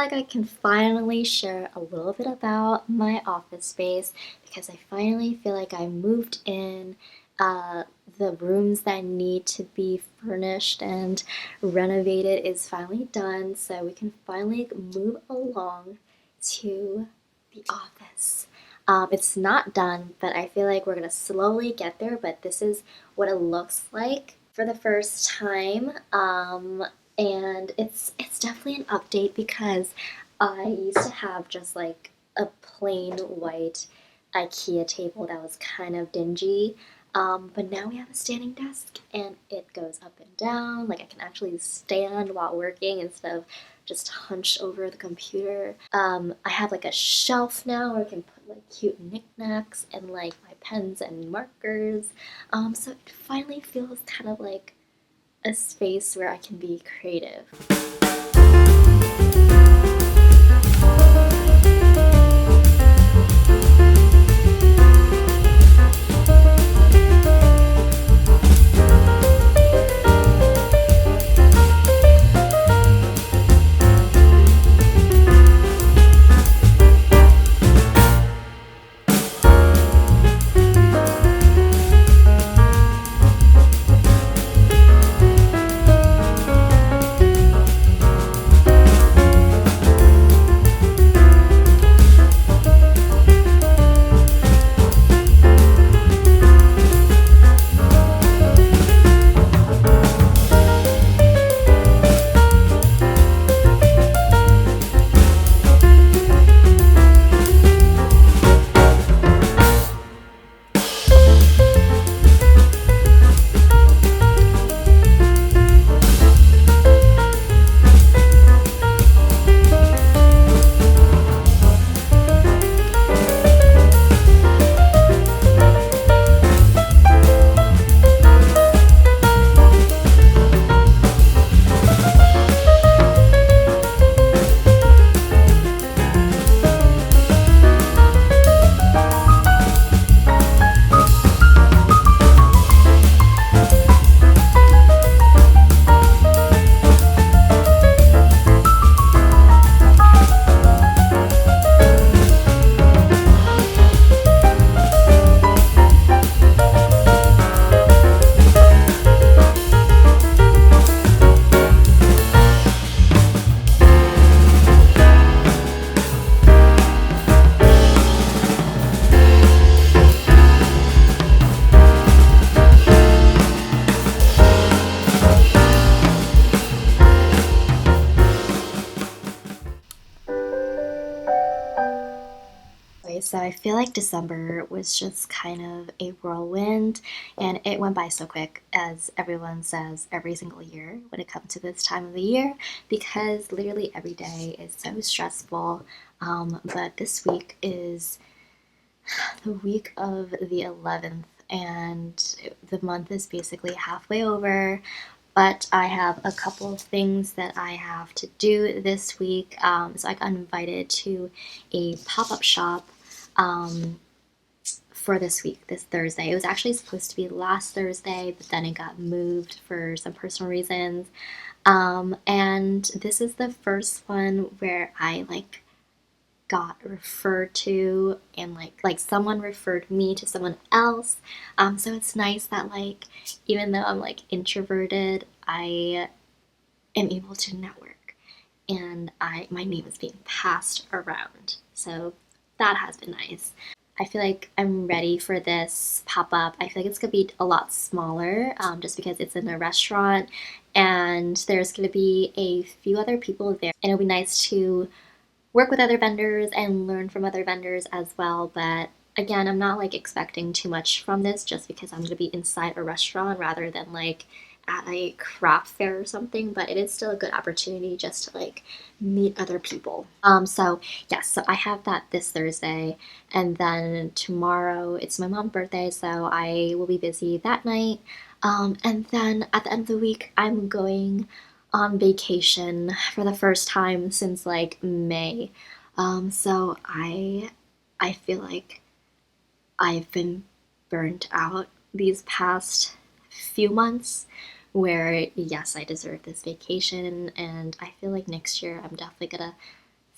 like I can finally share a little bit about my office space because I finally feel like I moved in. The rooms that need to be furnished and renovated is finally done, so we can finally move along to the office. It's not done, but I feel like we're gonna slowly get there. But this is what it looks like for the first time. And it's definitely an update because I used to have just like a plain white IKEA table that was kind of dingy. But now we have a standing desk and it goes up and down. Like I can actually stand while working instead of just hunched over the computer. I have like a shelf now where I can put like cute knickknacks and like my pens and markers. So it finally feels kind of like a space where I can be creative. So I feel like December was just kind of a whirlwind and it went by so quick, as everyone says every single year when it comes to this time of the year, because literally every day is so stressful. But this week is the week of the 11th, and the month is basically halfway over. But I have a couple of things that I have to do this week. So I got invited to a pop up shop um, for this week, this Thursday. It was actually supposed to be last Thursday, but then it got moved for some personal reasons. And this is the first one where I like got referred to, and like someone referred me to someone else. So it's nice that like even though I'm like introverted, I am able to network, and I my name is being passed around. So that has been nice. I feel like I'm ready for this pop up. I feel like it's gonna be a lot smaller, just because it's in a restaurant and there's gonna be a few other people there, and it'll be nice to work with other vendors and learn from other vendors as well. But again, I'm not like expecting too much from this just because I'm going to be inside a restaurant rather than like at a craft fair or something. But it is still a good opportunity just to like meet other people. So yes, so I have that this Thursday, and then tomorrow it's my mom's birthday, so I will be busy that night. And then at the end of the week, I'm going on vacation for the first time since like May. So I feel like I've been burnt out these past few months, where yes, I deserve this vacation, and I feel like next year I'm definitely gonna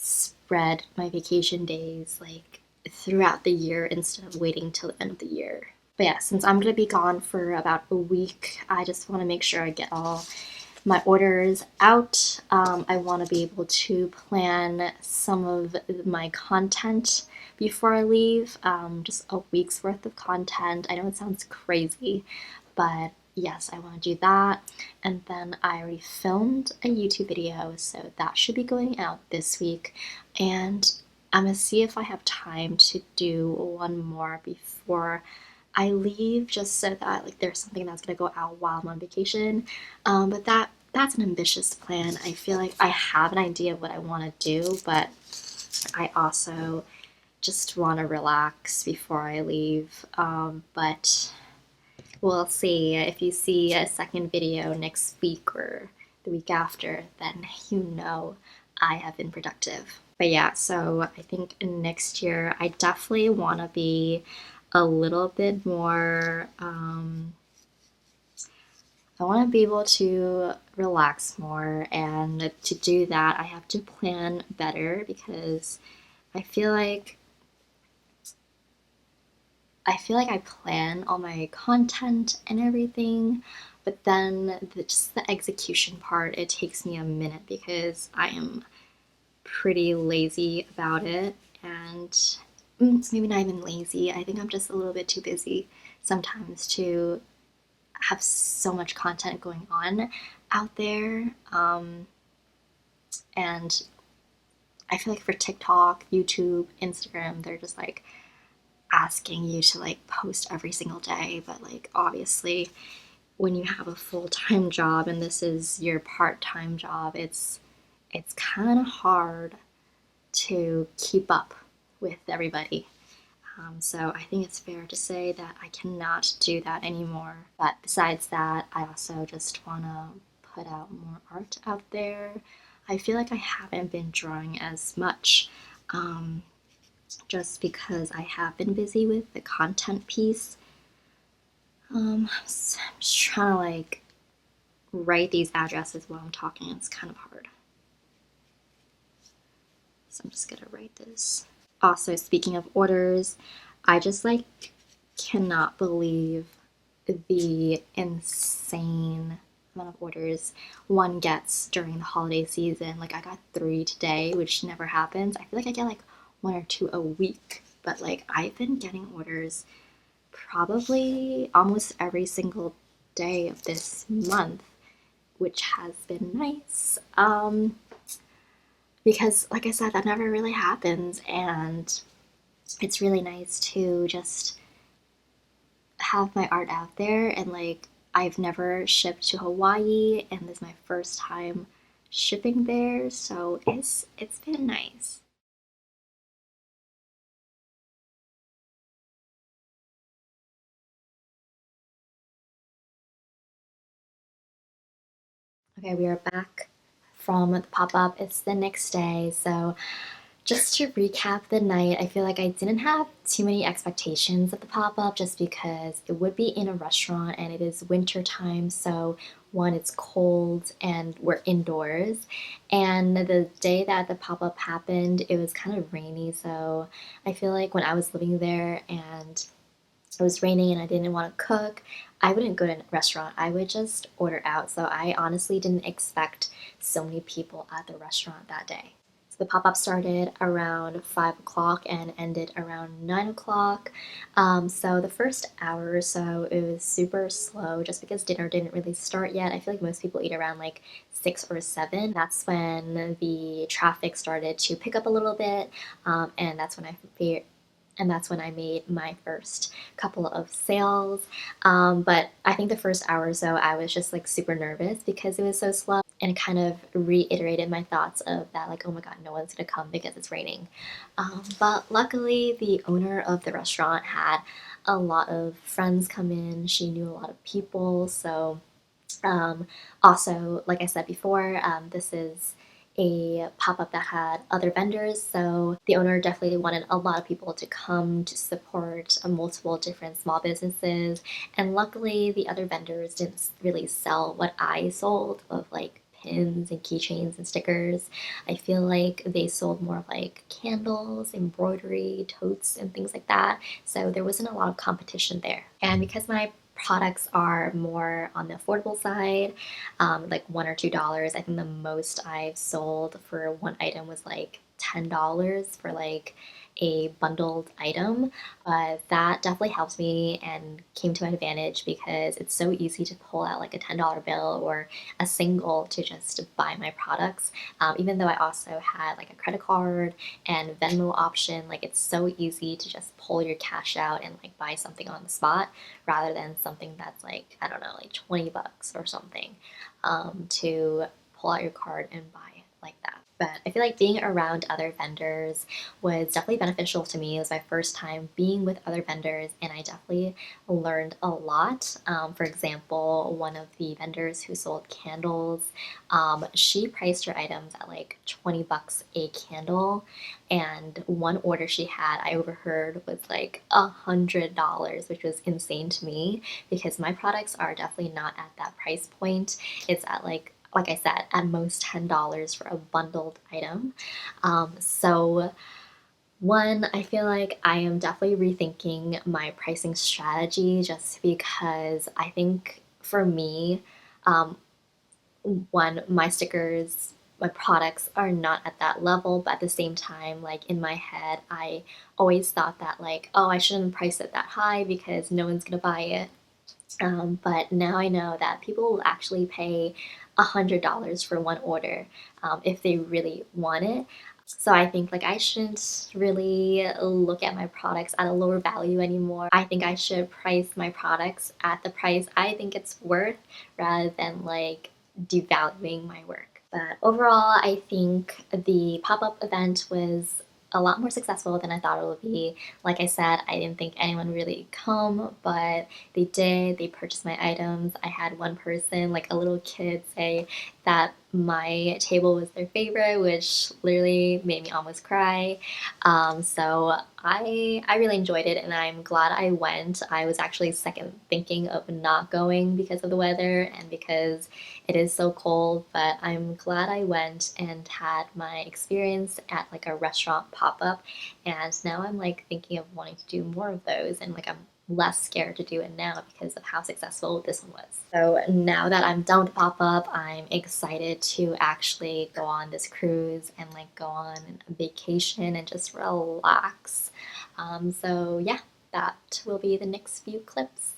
spread my vacation days like throughout the year instead of waiting till the end of the year. But yeah, since I'm gonna be gone for about a week, I just want to make sure I get all my orders out. I want to be able to plan some of my content before I leave, just a week's worth of content. I know it sounds crazy, but yes, I want to do that. And then I already filmed a YouTube video, so that should be going out this week. And I'm gonna see if I have time to do one more before I leave, just so that like there's something that's gonna go out while I'm on vacation. But that's an ambitious plan. I feel like I have an idea of what I want to do, but I also just want to relax before I leave. But we'll see. If you see a second video next week or the week after, then you know I have been productive. But yeah, so I think next year I definitely want to be a little bit more. I want to be able to relax more, and to do that, I have to plan better because I feel like I plan all my content and everything, but then just the execution part, it takes me a minute because I am pretty lazy about it. And maybe not even lazy. I think I'm just a little bit too busy sometimes to have so much content going on out there. And I feel like for TikTok, YouTube, Instagram, they're just like asking you to like post every single day. But like obviously, when you have a full time job and this is your part time job, it's kind of hard to keep up with everybody. So I think it's fair to say that I cannot do that anymore. But besides that, I also just want to put out more art out there. I feel like I haven't been drawing as much, um, just because I have been busy with the content piece. So I'm just trying to like write these addresses while I'm talking. It's kind of hard. So I'm just gonna write this. Also, speaking of orders, I just like cannot believe the insane amount of orders one gets during the holiday season. Like I got 3 today, which never happens. I feel like I get like 1 or 2 a week, but like I've been getting orders probably almost every single day of this month, which has been nice. Because like I said, that never really happens, and it's really nice to just have my art out there. And like I've never shipped to Hawaii, and this is my first time shipping there, so it's been nice. Okay, we are back from the pop-up. It's the next day, so just to recap the night, I feel like I didn't have too many expectations of the pop up just because it would be in a restaurant and it is winter time. So, one, it's cold and we're indoors. And the day that the pop up happened, it was kind of rainy. So, I feel like when I was living there and it was raining and I didn't want to cook, I wouldn't go to a restaurant. I would just order out. So, I honestly didn't expect so many people at the restaurant that day. So the pop up started around 5 o'clock and ended around 9 o'clock. So the first hour or so, it was super slow just because dinner didn't really start yet. I feel like most people eat around like 6 or 7. That's when the traffic started to pick up a little bit, and that's when I made my first couple of sales. But I think the first hour or so, I was just like super nervous because it was so slow, and it kind of reiterated my thoughts of that, like, oh my God, no one's gonna come because it's raining. But luckily, the owner of the restaurant had a lot of friends come in. She knew a lot of people. So um, also, like I said before, this is a pop up that had other vendors. So the owner definitely wanted a lot of people to come to support multiple different small businesses. And luckily, the other vendors didn't really sell what I sold of like pins and keychains and stickers. I feel like they sold more of like candles, embroidery, totes, and things like that. So there wasn't a lot of competition there. And because my products are more on the affordable side, like $1 or $2. I think the most I've sold for one item was like $10 for like a bundled item. But that definitely helped me and came to an advantage because it's so easy to pull out like a $10 bill or a single to just buy my products. Even though I also had like a credit card and Venmo option, like it's so easy to just pull your cash out and like buy something on the spot rather than something that's like, I don't know, like 20 bucks or something, to pull out your card and buy it like that. But I feel like being around other vendors was definitely beneficial to me. It was my first time being with other vendors, and I definitely learned a lot. For example, one of the vendors who sold candles, she priced her items at like 20 bucks a candle, and one order she had, I overheard, was like $100, which was insane to me because my products are definitely not at that price point. It's at like I said, at most $10 for a bundled item. So one, I feel like I am definitely rethinking my pricing strategy just because I think for me, um, one, my stickers, my products are not at that level, but at the same time, like in my head, I always thought that like, oh, I shouldn't price it that high because no one's gonna buy it. But now I know that people will actually pay $100 for one order, if they really want it. So I think like I shouldn't really look at my products at a lower value anymore. I think I should price my products at the price I think it's worth rather than like devaluing my work. But overall, I think the pop-up event was a lot more successful than I thought it would be. Like I said, I didn't think anyone would really come, but they did. They purchased my items. I had one person, like a little kid, say that my table was their favorite, which literally made me almost cry. So I really enjoyed it, and I'm glad I went. I was actually second thinking of not going because of the weather and because it is so cold, but I'm glad I went and had my experience at like a restaurant pop-up, and now I'm like thinking of wanting to do more of those, and like I'm less scared to do it now because of how successful this one was. So now that I'm done with pop up, I'm excited to actually go on this cruise and like go on a vacation and just relax. So yeah, that will be the next few clips.